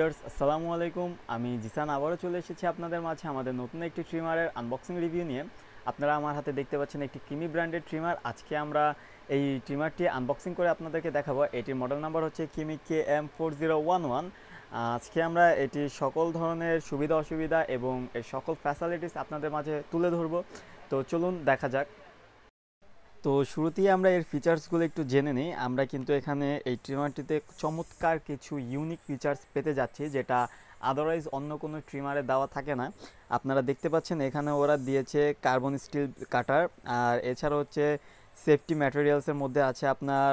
Viewers আসসালামু আলাইকুম। আমি জিসান আবারও চলে এসেছি আপনাদের মাঝে আমাদের নতুন একটি ট্রিমারের আনবক্সিং রিভিউ নিয়ে। আপনারা আমার হাতে দেখতে পাচ্ছেন একটি কিমি ব্র্যান্ডের ট্রিমার। আজকে আমরা এই ট্রিমারটি আনবক্সিং করে আপনাদেরকে দেখাবো। এটির মডেল নাম্বার হচ্ছে কিমি KM4011। আজকে আমরা এটির সকল ধরনের সুবিধা অসুবিধা এবং এর সকল ফ্যাসিলিটিস আপনাদের মাঝে তুলে ধরবো। তো চলুন দেখা যাক। তো শুরুতেই আমরা এর ফিচার্সগুলো একটু জেনে নিই। আমরা কিন্তু এখানে এই ট্রিমারটিতে চমৎকার কিছু ইউনিক ফিচার্স পেতে যাচ্ছি, যেটা আদারওয়াইজ অন্য কোনো ট্রিমারে দেওয়া থাকে না। আপনারা দেখতে পাচ্ছেন এখানে ওরা দিয়েছে কার্বন স্টিল কাটার, আর এছাড়া হচ্ছে সেফটি ম্যাটেরিয়ালসের মধ্যে আছে আপনার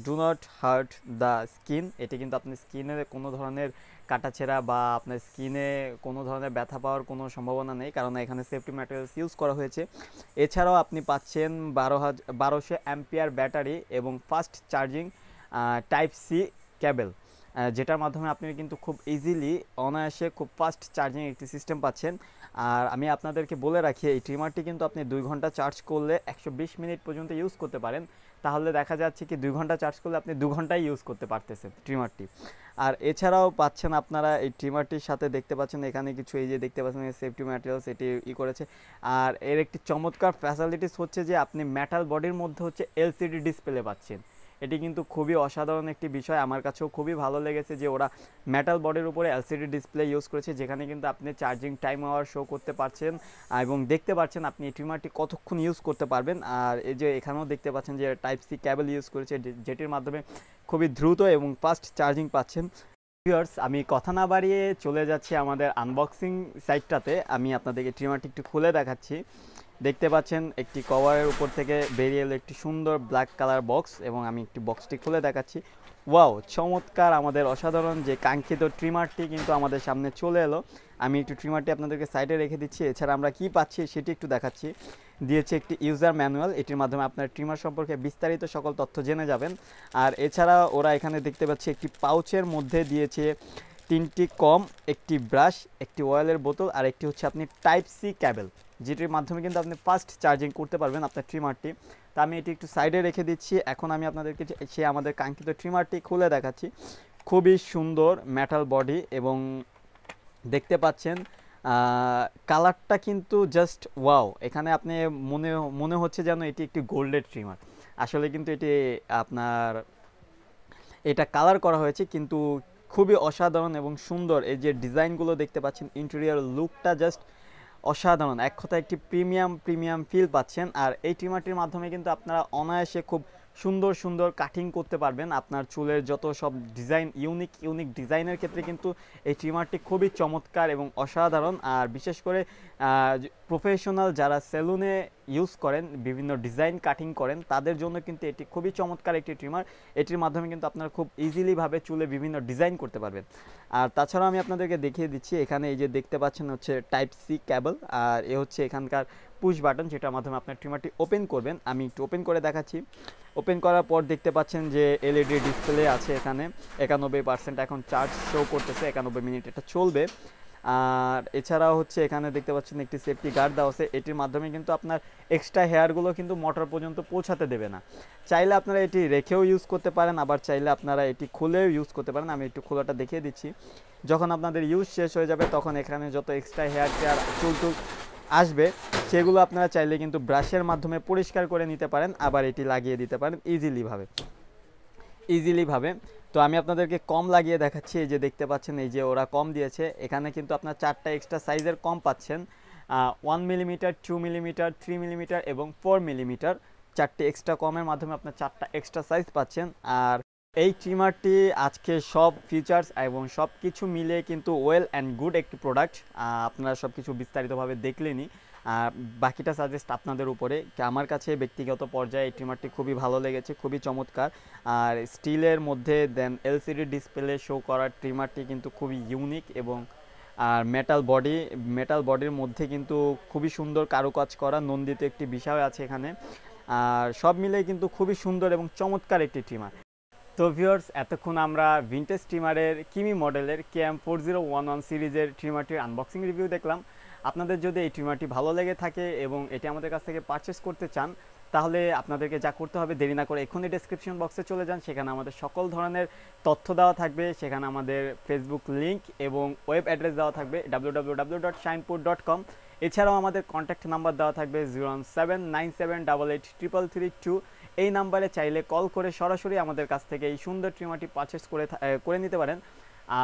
do not heart the skin. এটি কিন্তু আপনি স্কিনে কোনো ধরনের কাটাছেঁড়া বা আপনার স্কিনে কোনো ধরনের ব্যথা পাওয়ার কোনো সম্ভাবনা নেই, কারণ এখানে সেফটি ম্যাটেরিয়ালস ইউজ করা হয়েছে। এছাড়াও আপনি পাচ্ছেন 1200 অ্যাম্পিয়ার ব্যাটারি এবং fast charging type C cable, যেটার মাধ্যমে আপনি কিন্তু খুব ইজিলি অনায়াসে খুব ফাস্ট চার্জিং একটি সিস্টেম পাচ্ছেন। আর আমি আপনাদেরকে বলে রাখি, এই ট্রিমারটি কিন্তু আপনি 2 ঘন্টা চার্জ করলে 120 মিনিট পর্যন্ত ইউজ করতে পারেন। তাহলে দেখা যাচ্ছে কি 2 ঘন্টা চার্জ করলে আপনি 2 ঘন্টাই ইউজ করতে পারতেছেন ট্রিমারটি। আর এছাড়াও পাচ্ছেন আপনারা এই ট্রিমারটির সাথে দেখতে পাচ্ছেন এখানে কিছু, এই যে দেখতে পাচ্ছেন সেফটি ম্যাটেরিয়ালস এটি করেছে। আর এর একটি চমৎকার ফ্যাসিলিটিস হচ্ছে যে আপনি মেটাল বডির মধ্যে হচ্ছে এলসিডি ডিসপ্লে পাচ্ছেন। এটি কিন্তু খুবই অসাধারণ একটি বিষয়, আমার কাছেও খুবই ভালো লেগেছে যে ওরা মেটাল বডির উপরে এলসিডি ডিসপ্লে ইউজ করেছে, যেখানে কিন্তু আপনি চার্জিং টাইম আওয়ার শো করতে পারছেন এবং দেখতে পাচ্ছেন আপনি এই ট্রিমারটি কতক্ষণ ইউজ করতে পারবেন। আর এই যে এখানেও দেখতে পাচ্ছেন যে টাইপ সি কেবল ইউজ করেছে, যেটির মাধ্যমে খুবই দ্রুত এবং ফাস্ট চার্জিং পাচ্ছেন। ভিউয়ার্স, আমি কথা না বাড়িয়ে চলে যাচ্ছি আমাদের আনবক্সিং সাইটটাতে। আমি আপনাদেরকে ট্রিমারটি একটু খুলে দেখাচ্ছি। দেখতে পাচ্ছেন একটি কভারের উপর থেকে বেরিয়ে এলো একটি সুন্দর ব্ল্যাক কালার বক্স, এবং আমি একটি বক্সটি খুলে দেখাচ্ছি। ওয়াও, চমৎকার! আমাদের অসাধারণ যে কাঙ্ক্ষিত ট্রিমারটি কিন্তু আমাদের সামনে চলে এলো। আমি একটু ট্রিমারটি আপনাদেরকে সাইডে রেখে দিচ্ছি। এছাড়া আমরা কি পাচ্ছি সেটি একটু দেখাচ্ছি। দিয়েছে একটি ইউজার ম্যানুয়াল, এটির মাধ্যমে আপনার ট্রিমার সম্পর্কে বিস্তারিত সকল তথ্য জেনে যাবেন। আর এছাড়া ওরা এখানে দেখতে পাচ্ছি একটি পাউচের মধ্যে দিয়েছে 3টি কম, একটি ব্রাশ, একটি অয়েলের বোতল, আর একটি হচ্ছে আপনি টাইপ সি কেবল, যেটির মাধ্যমে কিন্তু আপনি ফাস্ট চার্জিং করতে পারবেন আপনার ট্রিমারটি। তা আমি এটি একটু সাইডে রেখে দিচ্ছি। এখন আমি আপনাদেরকে সে আমাদের কাঙ্ক্ষিত ট্রিমারটি খুলে দেখাচ্ছি। খুবই সুন্দর মেটাল বডি, এবং দেখতে পাচ্ছেন কালারটা কিন্তু জাস্ট ওয়াও। এখানে আপনি মনে হচ্ছে যেন এটি একটি গোল্ডের ট্রিমার। আসলে কিন্তু এটি আপনার এটা কালার করা হয়েছে, কিন্তু খুবই অসাধারণ এবং সুন্দর। এই যে ডিজাইনগুলো দেখতে পাচ্ছেন, ইন্টেরিয়র লুকটা জাস্ট অসাধারণ। এক কথায় একটি প্রিমিয়াম ফিল পাচ্ছেন। আর এই ট্রিমারটির মাধ্যমে কিন্তু আপনারা অনায়াসে খুব সুন্দর সুন্দর কাটিং করতে পারবেন। আপনার চুলের যত সব ডিজাইন, ইউনিক ডিজাইনের ক্ষেত্রে কিন্তু এই ট্রিমারটি খুবই চমৎকার এবং অসাধারণ। আর বিশেষ করে প্রফেশনাল যারা সেলুনে ইউজ করেন, বিভিন্ন ডিজাইন কাটিং করেন, তাদের জন্য কিন্তু এটি খুবই চমৎকার একটি ট্রিমার। এটির মাধ্যমে কিন্তু আপনারা খুব ইজিলিভাবে চুলে বিভিন্ন ডিজাইন করতে পারবেন। আর তাছাড়াও আমি আপনাদেরকে দেখিয়ে দিচ্ছি, এখানে এই যে দেখতে পাচ্ছেন হচ্ছে টাইপ সি কেবল, আর এ হচ্ছে এখানকার পুশ বাটন, যেটার মাধ্যমে আপনার ট্রিমারটি ওপেন করবেন। আমি একটু ওপেন করে দেখাচ্ছি। ওপেন করার পর দেখতে পাচ্ছেন যে এলইডি ডিসপ্লে আছে এখানে। 91% এখন চার্জ শো করতেছে, 91 মিনিট এটা চলবে। আর এছাড়াও হচ্ছে এখানে দেখতে পাচ্ছেন একটি সেফটি গার্ড দেওয়া আছে। এটির মাধ্যমে কিন্তু আপনার এক্সট্রা হেয়ারগুলো কিন্তু মোটর পর্যন্ত পৌঁছাতে দেবে না। চাইলে আপনারা এটি রেখেও ইউজ করতে পারেন, আবার চাইলে আপনারা এটি খুলেও ইউজ করতে পারেন। আমি একটু খোলাটা দেখিয়ে দিচ্ছি। যখন আপনাদের ইউজ শেষ হয়ে যাবে, তখন এখানে যত এক্সট্রা হেয়ার চুল আসবে, সেগুলো আপনারা চাইলে কিন্তু ব্রাশের মাধ্যমে পরিষ্কার করে নিতে পারেন, আবার এটি লাগিয়ে দিতে পারেন ইজিলিভাবে। তো আমি আপনাদেরকে কম লাগিয়ে দেখাচ্ছি। এই যে দেখতে পাচ্ছেন, এই যে ওরা কম দিয়েছে। এখানে কিন্তু আপনার 4টা এক্সট্রা সাইজের কম পাচ্ছেন, 1 মিলিমিটার, 2 মিলিমিটার, 3 মিলিমিটার এবং 4 মিলিমিটার। 4টি এক্সট্রা কমের মাধ্যমে আপনার 4টা এক্সট্রা সাইজ পাচ্ছেন। আর এই ট্রিমারটি আজকে সব ফিচার্স এবং সব কিছু মিলিয়ে কিন্তু ওয়েল অ্যান্ড গুড একটি প্রোডাক্ট। আপনারা সব কিছু বিস্তারিতভাবে দেখলেনি, বাকিটা সাজেস্ট আপনাদের উপরে। আমার কাছে ব্যক্তিগত পর্যায়ে এই ট্রিমারটি খুবই ভালো লেগেছে, খুবই চমৎকার। আর স্টিলের মধ্যে দেন এলসিডি ডিসপ্লে শো করার ট্রিমারটি কিন্তু খুবই ইউনিক, এবং আর মেটাল বডির মধ্যে কিন্তু খুবই সুন্দর কারুকাজ করা নন্দিত একটি বিষয় আছে এখানে। আর সব মিলে কিন্তু খুবই সুন্দর এবং চমৎকার একটি ট্রিমার। তো ভিউয়ার্স, এতক্ষণ আমরা ভিনটেজ ট্রিমারের কিমি মডেলের KM4011 সিরিজের ট্রিমারটির আনবক্সিং রিভিউ দেখলাম। আপনাদের যদি এই ট্রিমারটি ভালো লেগে থাকে এবং এটি আমাদের কাছ থেকে পারচেস করতে চান, তাহলে আপনাদেরকে যা করতে হবে দেরি না করে এখনই ডেসক্রিপশন বক্সে চলে যান, সেখানে আমাদের সকল ধরনের তথ্য দেওয়া থাকবে, সেখানে আমাদের ফেসবুক লিংক এবং ওয়েব অ্যাড্রেস দেওয়া থাকবে www.shinepur.com। এছাড়াও আমাদের কন্ট্যাক্ট নাম্বার দেওয়া থাকবে 01797883332। এই নাম্বারে চাইলে কল করে সরাসরি আমাদের কাছ থেকে এই সুন্দর ট্রিমারটি পারচেস করে নিতে পারেন।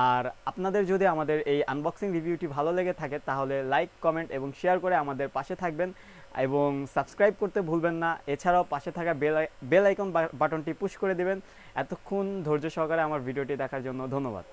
আর আপনাদের যদি আমাদের এই আনবক্সিং রিভিউটি ভালো লেগে থাকে তাহলে লাইক, কমেন্ট এবং শেয়ার করে আমাদের পাশে থাকবেন এবং সাবস্ক্রাইব করতে ভুলবেন না। এছাড়াও পাশে থাকা বেল আইকন বাটনটি পুশ করে দেবেন। এতক্ষণ ধৈর্য সহকারে আমার ভিডিওটি দেখার জন্য ধন্যবাদ।